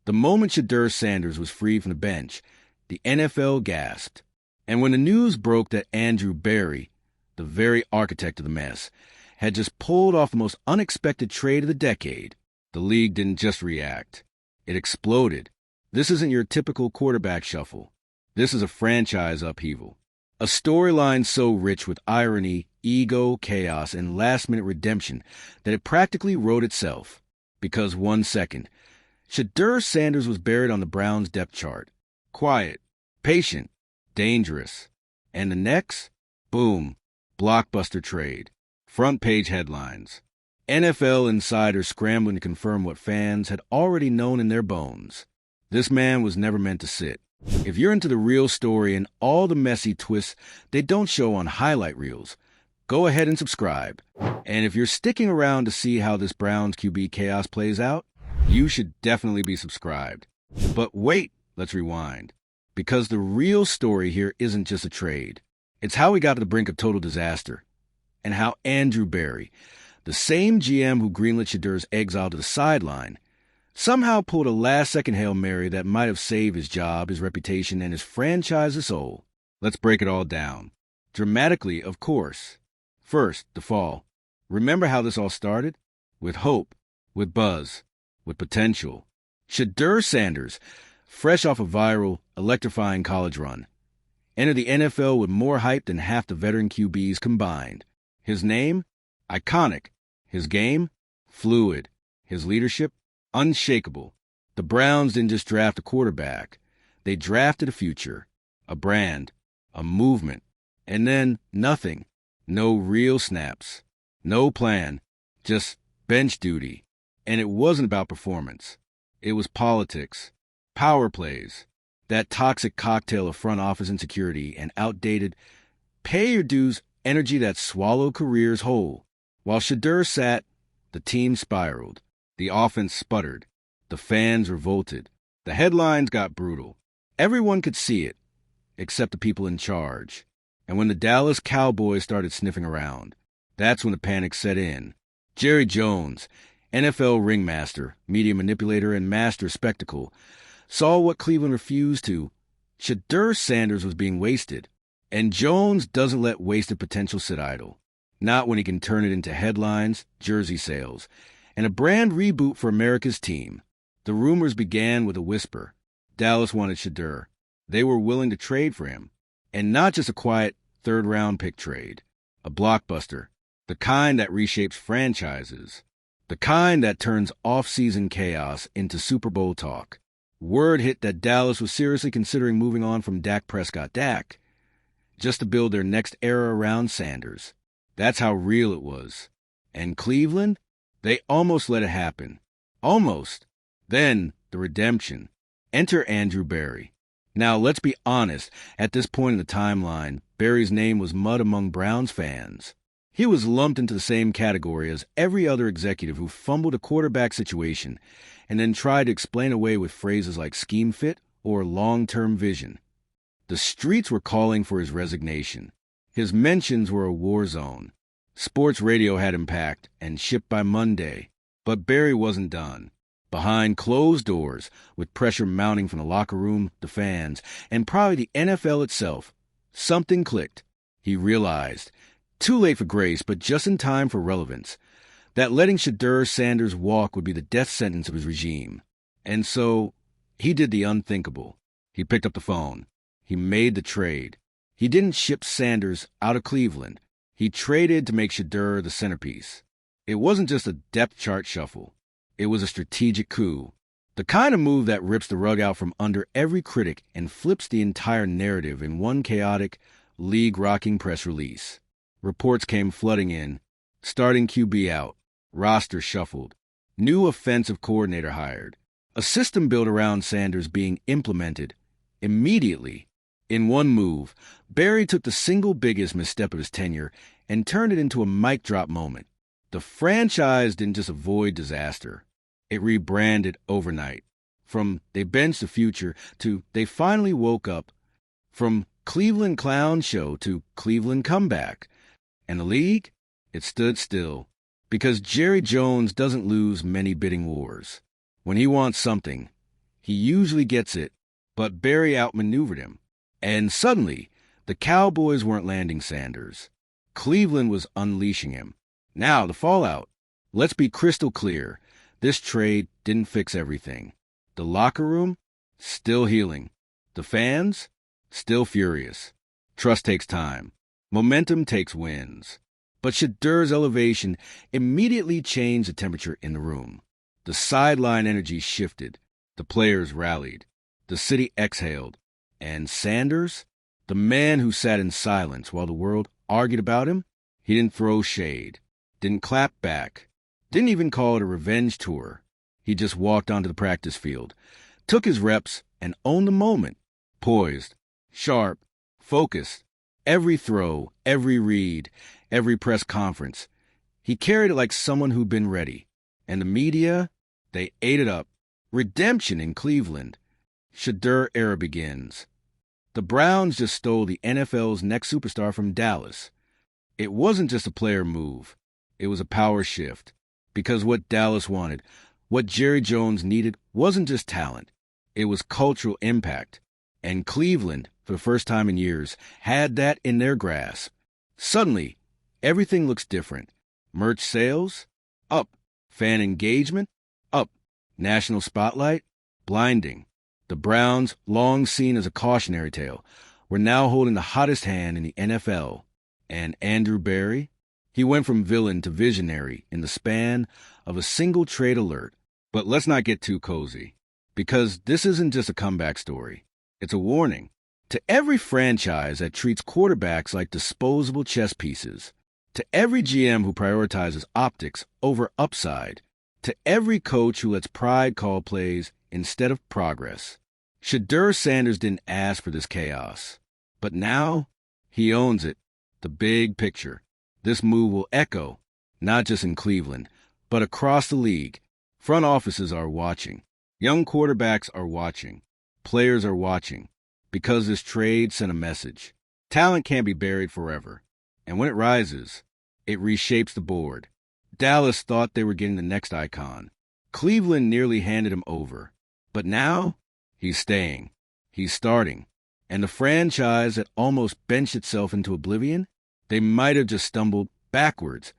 The moment Shedeur Sanders was freed from the bench, the NFL gasped. And when the news broke that Andrew Berry, the very architect of the mess, had just pulled off the most unexpected trade of the decade, the league didn't just react. It exploded. This isn't your typical quarterback shuffle. This is a franchise upheaval. A storyline so rich with irony, ego, chaos, and last-minute redemption that it practically wrote itself. Because 1 second, Shedeur Sanders was buried on the Browns' depth chart. Quiet, patient, dangerous. And the next? Boom. Blockbuster trade. Front-page headlines. NFL insiders scrambling to confirm what fans had already known in their bones. This man was never meant to sit. If you're into the real story and all the messy twists they don't show on highlight reels, go ahead and subscribe. And if you're sticking around to see how this Browns QB chaos plays out, you should definitely be subscribed. But wait, let's rewind. Because the real story here isn't just a trade. It's how we got to the brink of total disaster. And how Andrew Berry, the same GM who greenlit Shedeur's exile to the sideline, somehow pulled a last-second Hail Mary that might have saved his job, his reputation, and his franchise's soul. Let's break it all down. Dramatically, of course. First, the fall. Remember how this all started? With hope, with buzz, with potential. Shedeur Sanders, fresh off a viral, electrifying college run, entered the NFL with more hype than half the veteran QBs combined. His name? Iconic. His game? Fluid. His leadership? Unshakable. The Browns didn't just draft a quarterback. They drafted a future, a brand, a movement, and then nothing. No real snaps, no plan, just bench duty. And it wasn't about performance. It was politics, power plays, that toxic cocktail of front office insecurity and outdated pay your dues energy that swallowed careers whole. While Shedeur sat, the team spiraled. The offense sputtered. The fans revolted. The headlines got brutal. Everyone could see it, except the people in charge. And when the Dallas Cowboys started sniffing around, that's when the panic set in. Jerry Jones, NFL ringmaster, media manipulator, and master spectacle, saw what Cleveland refused to. Shedeur Sanders was being wasted. And Jones doesn't let wasted potential sit idle. Not when he can turn it into headlines, jersey sales, and a brand reboot for America's team. The rumors began with a whisper. Dallas wanted Shedeur. They were willing to trade for him. And not just a quiet third-round pick trade. A blockbuster. The kind that reshapes franchises. The kind that turns off-season chaos into Super Bowl talk. Word hit that Dallas was seriously considering moving on from Dak Prescott Dak, just to build their next era around Sanders. That's how real it was. And Cleveland? They almost let it happen. Almost. Then, the redemption. Enter Andrew Berry. Now, let's be honest, at this point in the timeline, Berry's name was mud among Browns fans. He was lumped into the same category as every other executive who fumbled a quarterback situation and then tried to explain away with phrases like scheme fit or long-term vision. The streets were calling for his resignation. His mentions were a war zone. Sports radio had him packed and shipped by Monday. But Berry wasn't done. Behind closed doors, with pressure mounting from the locker room, the fans, and probably the NFL itself, something clicked. He realized, too late for grace, but just in time for relevance, that letting Shedeur Sanders walk would be the death sentence of his regime. And so, he did the unthinkable. He picked up the phone. He made the trade. He didn't ship Sanders out of Cleveland. He traded to make Shedeur the centerpiece. It wasn't just a depth chart shuffle. It was a strategic coup. The kind of move that rips the rug out from under every critic and flips the entire narrative in one chaotic, league-rocking press release. Reports came flooding in. Starting QB out. Roster shuffled. New offensive coordinator hired. A system built around Sanders being implemented immediately. In one move, Berry took the single biggest misstep of his tenure and turned it into a mic drop moment. The franchise didn't just avoid disaster. It rebranded overnight. From they benched the future to they finally woke up. From Cleveland Clown Show to Cleveland Comeback. And the league? It stood still. Because Jerry Jones doesn't lose many bidding wars. When he wants something, He usually gets it, but Barry outmaneuvered him. And suddenly, the Cowboys weren't landing Sanders. Cleveland was unleashing him. Now, the fallout. Let's be crystal clear. This trade didn't fix everything. The locker room? Still healing. The fans? Still furious. Trust takes time. Momentum takes wins. But Shedeur's elevation immediately changed the temperature in the room. The sideline energy shifted. The players rallied. The city exhaled. And Sanders? The man who sat in silence while the world argued about him? He didn't throw shade. Didn't clap back. Didn't even call it a revenge tour. He just walked onto the practice field, took his reps, and owned the moment. Poised, sharp, focused. Every throw, every read, every press conference. He carried it like someone who'd been ready. And the media, they ate it up. Redemption in Cleveland. Shedeur era begins. The Browns just stole the NFL's next superstar from Dallas. It wasn't just a player move. It was a power shift. Because what Dallas wanted, what Jerry Jones needed, wasn't just talent. It was cultural impact. And Cleveland, for the first time in years, had that in their grasp. Suddenly, everything looks different. Merch sales? Up. Fan engagement? Up. National spotlight? Blinding. The Browns, long seen as a cautionary tale, were now holding the hottest hand in the NFL. And Andrew Barry? He went from villain to visionary in the span of a single trade alert. But let's not get too cozy, because this isn't just a comeback story. It's a warning to every franchise that treats quarterbacks like disposable chess pieces, to every GM who prioritizes optics over upside, to every coach who lets pride call plays instead of progress. Shedeur Sanders didn't ask for this chaos, but now he owns it. The big picture. This move will echo, not just in Cleveland, but across the league. Front offices are watching. Young quarterbacks are watching. Players are watching. Because this trade sent a message. Talent can't be buried forever. And when it rises, it reshapes the board. Dallas thought they were getting the next icon. Cleveland nearly handed him over. But now, he's staying. He's starting. And the franchise that almost benched itself into oblivion, they might have just stumbled backwards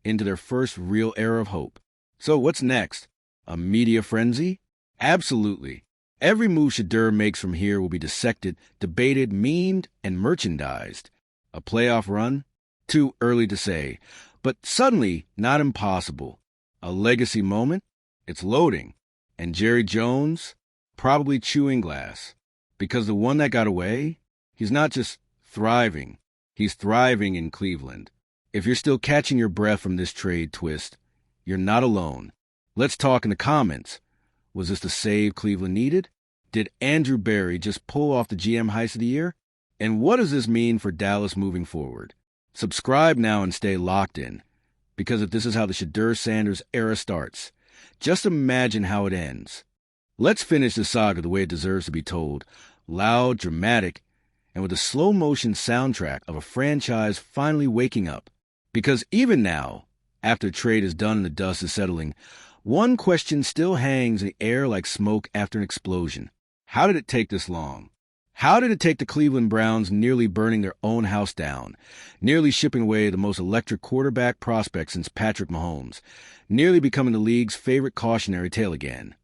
into their first real era of hope. So what's next? A media frenzy? Absolutely. Every move Shedeur makes from here will be dissected, debated, memed, and merchandised. A playoff run? Too early to say, but suddenly not impossible. A legacy moment? It's loading. And Jerry Jones? Probably chewing glass. Because the one that got away, he's not just thriving, he's thriving in Cleveland. If you're still catching your breath from this trade twist, you're not alone. Let's talk in the comments. Was this the save Cleveland needed? Did Andrew Barry just pull off the GM heist of the year? And what does this mean for Dallas moving forward? Subscribe now and stay locked in. Because if this is how the Shedeur Sanders era starts, just imagine how it ends. Let's finish the saga the way it deserves to be told. Loud, dramatic, and with a slow-motion soundtrack of a franchise finally waking up. Because even now, after the trade is done and the dust is settling, one question still hangs in the air like smoke after an explosion. How did it take this long? How did it take the Cleveland Browns nearly burning their own house down, nearly shipping away the most electric quarterback prospect since Patrick Mahomes, nearly becoming the league's favorite cautionary tale again,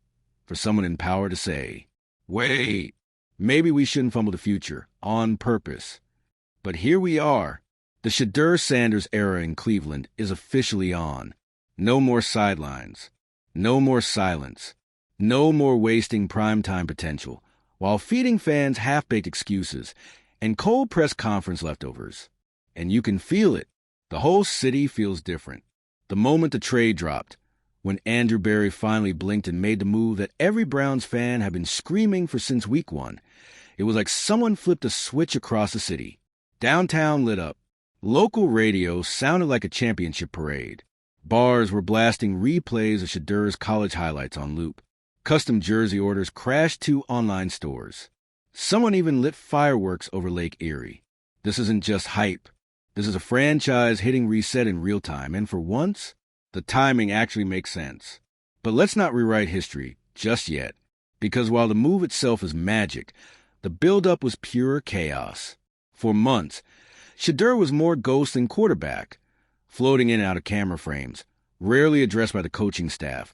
for someone in power to say, wait, maybe we shouldn't fumble the future on purpose. But here we are. The Shedeur Sanders era in Cleveland is officially on. No more sidelines. No more silence. No more wasting primetime potential while feeding fans half-baked excuses and cold press conference leftovers. And you can feel it. The whole city feels different. The moment the trade dropped, when Andrew Barry finally blinked and made the move that every Browns fan had been screaming for since week one, it was like someone flipped a switch across the city. Downtown lit up. Local radio sounded like a championship parade. Bars were blasting replays of Shedeur's college highlights on loop. Custom jersey orders crashed to online stores. Someone even lit fireworks over Lake Erie. This isn't just hype. This is a franchise hitting reset in real time, and for once, the timing actually makes sense. But let's not rewrite history just yet, Because while the move itself is magic, the build-up was pure chaos. For months, Shedeur was more ghost than quarterback, floating in and out of camera frames, rarely addressed by the coaching staff,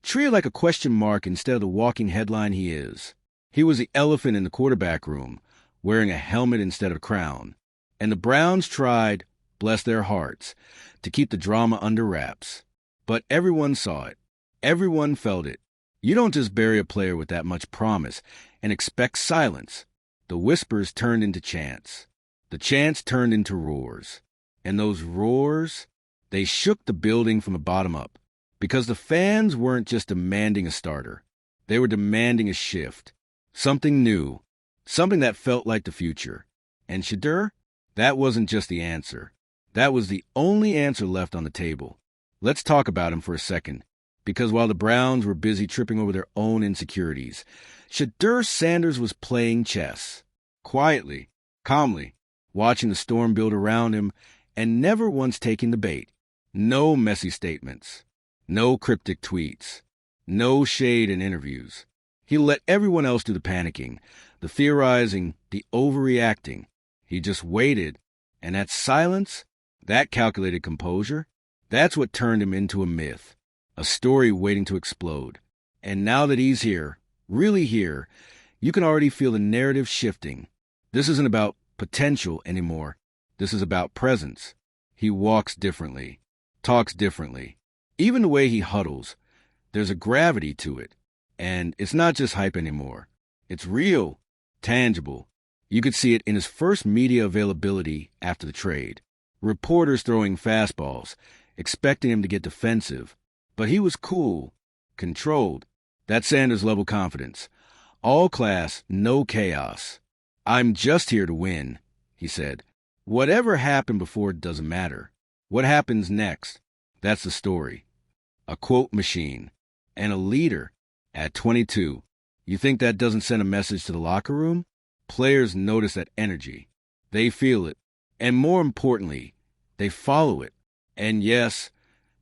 treated like a question mark instead of the walking headline he is. He was the elephant in the quarterback room, wearing a helmet instead of a crown. And the Browns tried, bless their hearts, to keep the drama under wraps. But everyone saw it. Everyone felt it. You don't just bury a player with that much promise and expect silence. The whispers turned into chants. The chants turned into roars. And those roars, they shook the building from the bottom up. Because the fans weren't just demanding a starter. They were demanding a shift. Something new. Something that felt like the future. And Shedeur? That wasn't just the answer. That was the only answer left on the table. Let's talk about him for a second. Because while the Browns were busy tripping over their own insecurities, Shedeur Sanders was playing chess. Quietly, calmly, watching the storm build around him, and never once taking the bait. No messy statements. No cryptic tweets. No shade in interviews. He let everyone else do the panicking, the theorizing, the overreacting. He just waited, and that silence, that calculated composure, that's what turned him into a myth, a story waiting to explode. And now that he's here, really here, you can already feel the narrative shifting. This isn't about potential anymore. This is about presence. He walks differently, talks differently. Even the way he huddles, there's a gravity to it. And it's not just hype anymore. It's real, tangible. You could see it in his first media availability after the trade. Reporters throwing fastballs, expecting him to get defensive. But he was cool, controlled. That Sanders-level confidence. All class, no chaos. I'm just here to win, he said. Whatever happened before doesn't matter. What happens next? That's the story. A quote machine. And a leader. At 22. You think that doesn't send a message to the locker room? Players notice that energy. They feel it. And more importantly, they follow it. And yes,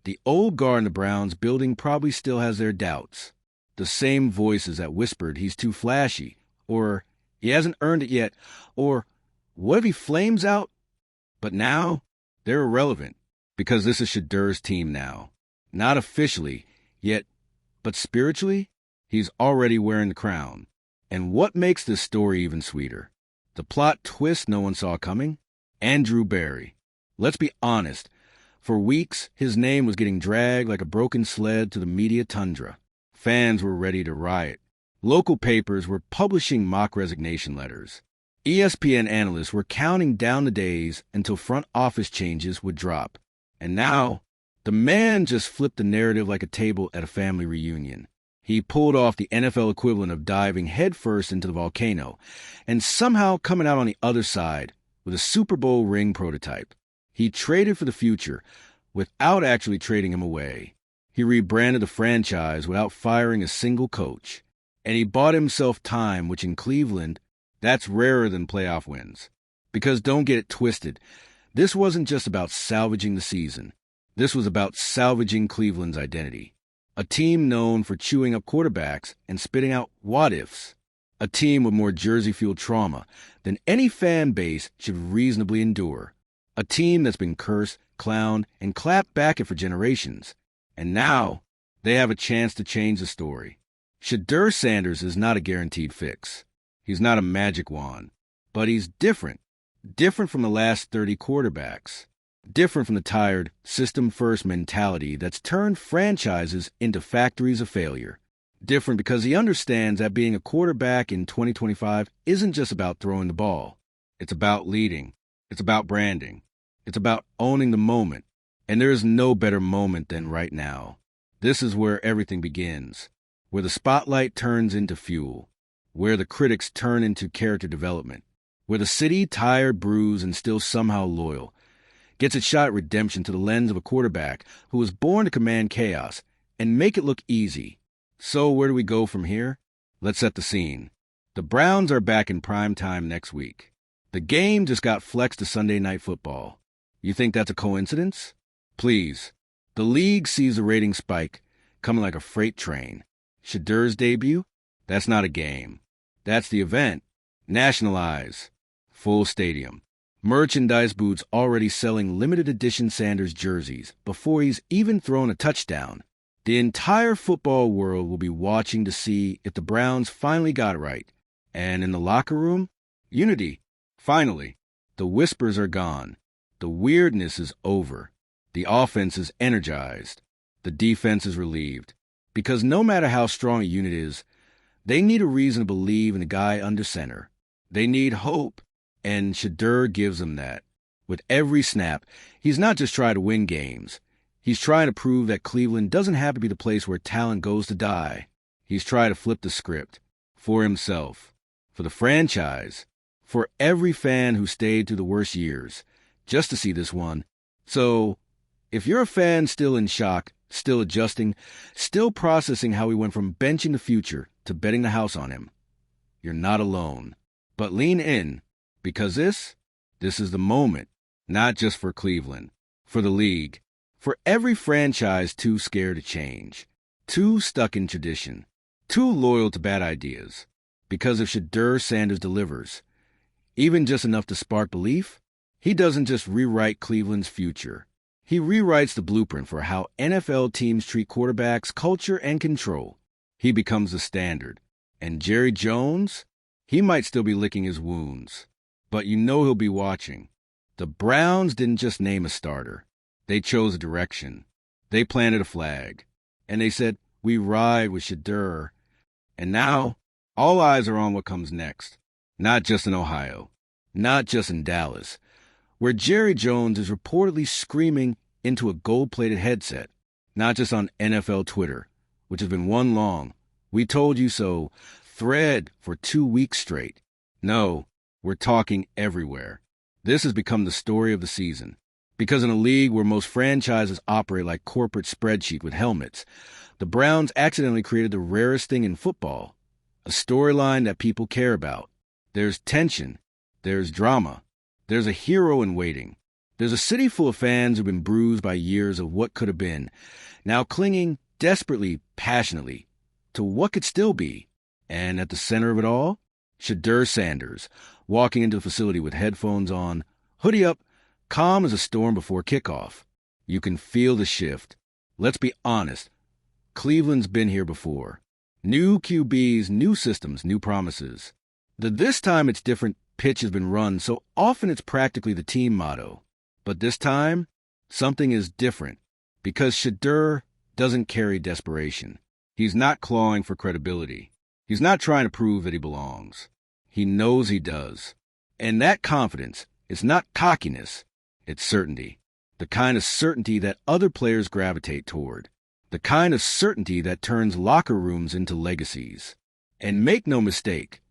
the old guard in the Browns building probably still has their doubts. The same voices that whispered he's too flashy, or he hasn't earned it yet, or what if he flames out? But now, they're irrelevant, because this is Shedeur's team now. Not officially, yet, but spiritually, he's already wearing the crown. And what makes this story even sweeter? The plot twist no one saw coming? Andrew Berry. Let's be honest. For weeks, his name was getting dragged like a broken sled to the media tundra. Fans were ready to riot. Local papers were publishing mock resignation letters. ESPN analysts were counting down the days until front office changes would drop. And now, the man just flipped the narrative like a table at a family reunion. He pulled off the NFL equivalent of diving headfirst into the volcano and somehow coming out on the other side with a Super Bowl ring prototype. He traded for the future without actually trading him away. He rebranded the franchise without firing a single coach. And he bought himself time, which in Cleveland, that's rarer than playoff wins. Because don't get it twisted, this wasn't just about salvaging the season. This was about salvaging Cleveland's identity. A team known for chewing up quarterbacks and spitting out what-ifs. A team with more jersey-fueled trauma than any fan base should reasonably endure. A team that's been cursed, clowned, and clapped back at for generations. And now, they have a chance to change the story. Shedeur Sanders is not a guaranteed fix. He's not a magic wand. But he's different. Different from the last 30 quarterbacks. Different from the tired, system-first mentality that's turned franchises into factories of failure. Different because he understands that being a quarterback in 2025 isn't just about throwing the ball. It's about leading. It's about branding. It's about owning the moment. And there is no better moment than right now. This is where everything begins. Where the spotlight turns into fuel. Where the critics turn into character development. Where the city, tired, bruised, and still somehow loyal, gets its shot at redemption to the lens of a quarterback who was born to command chaos and make it look easy. So where do we go from here? Let's set the scene. The Browns are back in prime time next week. The game just got flexed to Sunday Night Football. You think that's a coincidence? Please. The league sees the rating spike coming like a freight train. Shedeur's debut? That's not a game. That's the event. Nationalize. Full stadium. Merchandise booths already selling limited edition Sanders jerseys before he's even thrown a touchdown. The entire football world will be watching to see if the Browns finally got it right. And in the locker room, unity. Finally, the whispers are gone. The weirdness is over. The offense is energized. The defense is relieved. Because no matter how strong a unit is, they need a reason to believe in the guy under center. They need hope, and Shedeur gives them that. With every snap, he's not just trying to win games. He's trying to prove that Cleveland doesn't have to be the place where talent goes to die. He's trying to flip the script. For himself. For the franchise. For every fan who stayed through the worst years. Just to see this one. So, if you're a fan still in shock, still adjusting, still processing how he went from benching the future to betting the house on him, you're not alone. But lean in, because this is the moment, not just for Cleveland, for the league, for every franchise too scared to change, too stuck in tradition, too loyal to bad ideas. Because if Shedeur Sanders delivers, even just enough to spark belief, he doesn't just rewrite Cleveland's future. He rewrites the blueprint for how NFL teams treat quarterbacks, culture, and control. He becomes the standard. And Jerry Jones, he might still be licking his wounds. But you know he'll be watching. The Browns didn't just name a starter. They chose a direction. They planted a flag. And they said, we ride with Shedeur. And now, all eyes are on what comes next. Not just in Ohio. Not just in Dallas, where Jerry Jones is reportedly screaming into a gold-plated headset. Not just on NFL Twitter, which has been one long "we told you so" thread for 2 weeks straight. No, we're talking everywhere. This has become the story of the season. Because in a league where most franchises operate like corporate spreadsheet with helmets, the Browns accidentally created the rarest thing in football, a storyline that people care about. There's tension. There's drama. There's a hero in waiting. There's a city full of fans who've been bruised by years of what could have been, now clinging desperately, passionately, to what could still be. And at the center of it all, Shedeur Sanders, walking into the facility with headphones on, hoodie up, calm as a storm before kickoff. You can feel the shift. Let's be honest. Cleveland's been here before. New QBs, new systems, new promises. The "this time it's different" pitch has been run so often it's practically the team motto. But this time, something is different. Because Shedeur doesn't carry desperation. He's not clawing for credibility. He's not trying to prove that he belongs. He knows he does. And that confidence, it's not cockiness, it's certainty. The kind of certainty that other players gravitate toward. The kind of certainty that turns locker rooms into legacies. And make no mistake,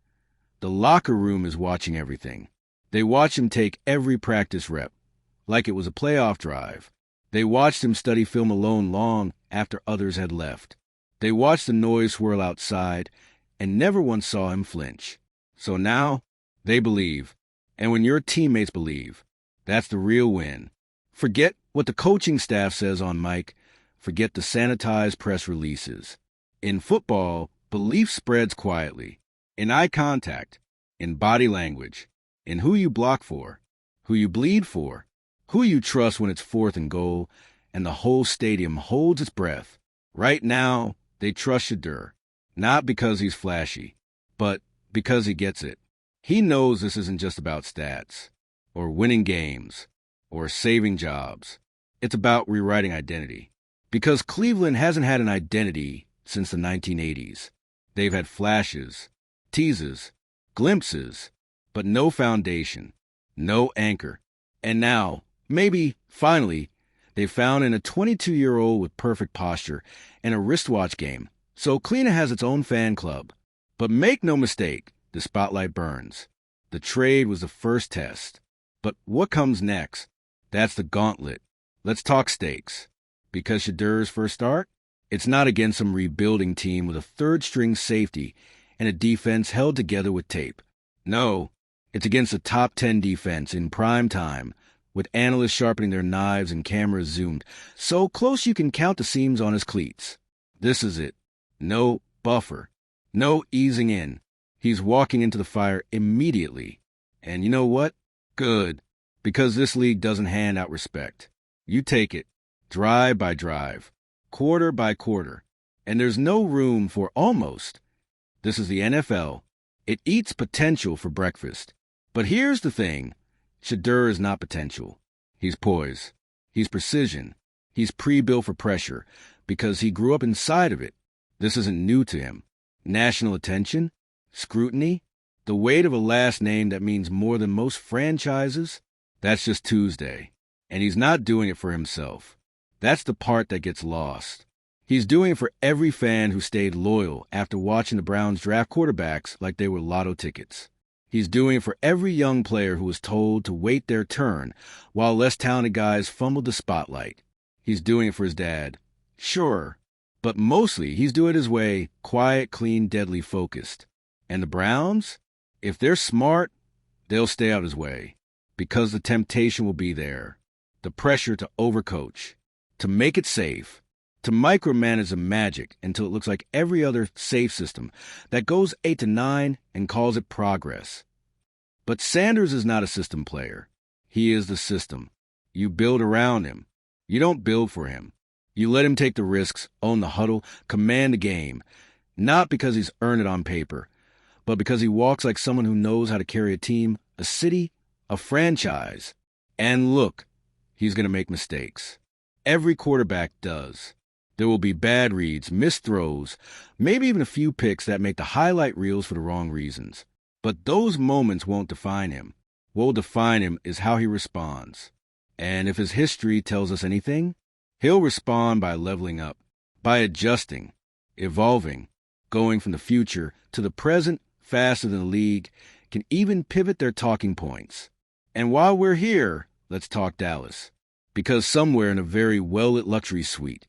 the locker room is watching everything. They watch him take every practice rep, like it was a playoff drive. They watched him study film alone long after others had left. They watched the noise swirl outside and never once saw him flinch. So now, they believe. And when your teammates believe, that's the real win. Forget what the coaching staff says on mic. Forget the sanitized press releases. In football, belief spreads quietly. In eye contact, in body language, in who you block for, who you bleed for, who you trust when it's 4th and goal, and the whole stadium holds its breath. Right now, they trust Shedeur, not because he's flashy, but because he gets it. He knows this isn't just about stats, or winning games, or saving jobs. It's about rewriting identity. Because Cleveland hasn't had an identity since the 1980s. They've had flashes, teases, glimpses, but no foundation, no anchor. And now, maybe, finally, they found in a 22-year-old with perfect posture and a wristwatch game. So Cleveland has its own fan club. But make no mistake, the spotlight burns. The trade was the first test. But what comes next? That's the gauntlet. Let's talk stakes. Because Shedeur's first start? It's not against some rebuilding team with a third-string safety and a defense held together with tape. No, it's against a top 10 defense in prime time, with analysts sharpening their knives and cameras zoomed so close you can count the seams on his cleats. This is it. No buffer. No easing in. He's walking into the fire immediately. And you know what? Good. Because this league doesn't hand out respect. You take it, drive by drive, quarter by quarter. And there's no room for almost. This is the NFL. It eats potential for breakfast. But here's the thing. Shedeur is not potential. He's poise. He's precision. He's pre-built for pressure because he grew up inside of it. This isn't new to him. National attention, scrutiny, the weight of a last name that means more than most franchises, that's just Tuesday. And he's not doing it for himself. That's the part that gets lost. He's doing it for every fan who stayed loyal after watching the Browns draft quarterbacks like they were lotto tickets. He's doing it for every young player who was told to wait their turn while less talented guys fumbled the spotlight. He's doing it for his dad. Sure. But mostly, he's doing it his way, quiet, clean, deadly focused. And the Browns? If they're smart, they'll stay out his way. Because the temptation will be there. The pressure to overcoach. To make it safe. To micromanage the magic until it looks like every other safe system that goes 8 to 9 and calls it progress. But Sanders is not a system player. He is the system. You build around him. You don't build for him. You let him take the risks, own the huddle, command the game, not because he's earned it on paper, but because he walks like someone who knows how to carry a team, a city, a franchise. And look, he's going to make mistakes. Every quarterback does. There will be bad reads, missed throws, maybe even a few picks that make the highlight reels for the wrong reasons. But those moments won't define him. What will define him is how he responds. And if his history tells us anything, he'll respond by leveling up, by adjusting, evolving, going from the future to the present faster than the league can even pivot their talking points. And while we're here, let's talk Dallas. Because somewhere in a very well-lit luxury suite,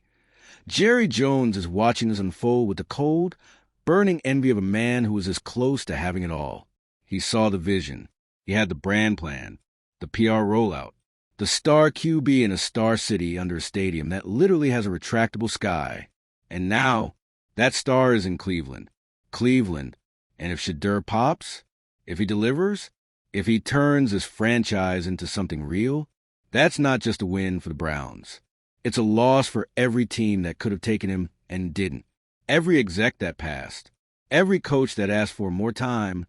Jerry Jones is watching this unfold with the cold, burning envy of a man who was as close to having it all. He saw the vision. He had the brand plan, the PR rollout, the star QB in a star city under a stadium that literally has a retractable sky. And now, that star is in Cleveland. Cleveland. And if Shedeur pops, if he delivers, if he turns this franchise into something real, that's not just a win for the Browns. It's a loss for every team that could have taken him and didn't. Every exec that passed. Every coach that asked for more time.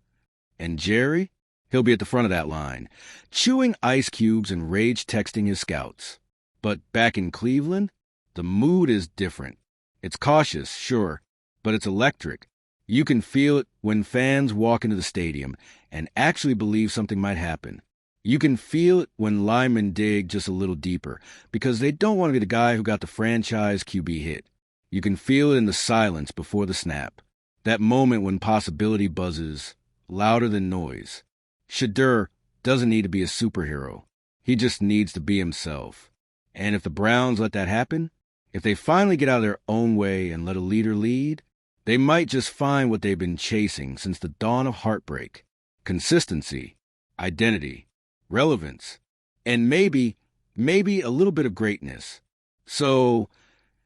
And Jerry? He'll be at the front of that line, chewing ice cubes and rage texting his scouts. But back in Cleveland, the mood is different. It's cautious, sure, but it's electric. You can feel it when fans walk into the stadium and actually believe something might happen. You can feel it when linemen dig just a little deeper because they don't want to be the guy who got the franchise QB hit. You can feel it in the silence before the snap. That moment when possibility buzzes louder than noise. Shedeur doesn't need to be a superhero. He just needs to be himself. And if the Browns let that happen, if they finally get out of their own way and let a leader lead, they might just find what they've been chasing since the dawn of heartbreak. Consistency, identity, relevance, and maybe a little bit of greatness. So,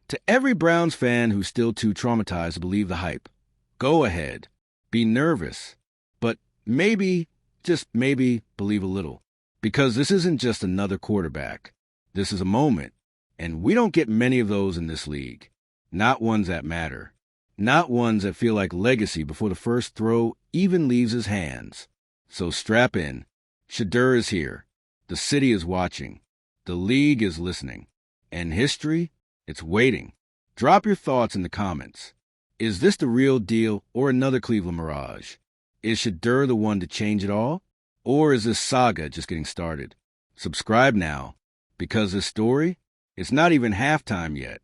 to every Browns fan who's still too traumatized to believe the hype, go ahead, be nervous, but maybe, just maybe, believe a little. Because this isn't just another quarterback. This is a moment, and we don't get many of those in this league. Not ones that matter. Not ones that feel like legacy before the first throw even leaves his hands. So strap in. Shedeur is here. The city is watching. The league is listening. And history? It's waiting. Drop your thoughts in the comments. Is this the real deal or another Cleveland mirage? Is Shedeur the one to change it all? Or is this saga just getting started? Subscribe now, because this story, it's not even halftime yet.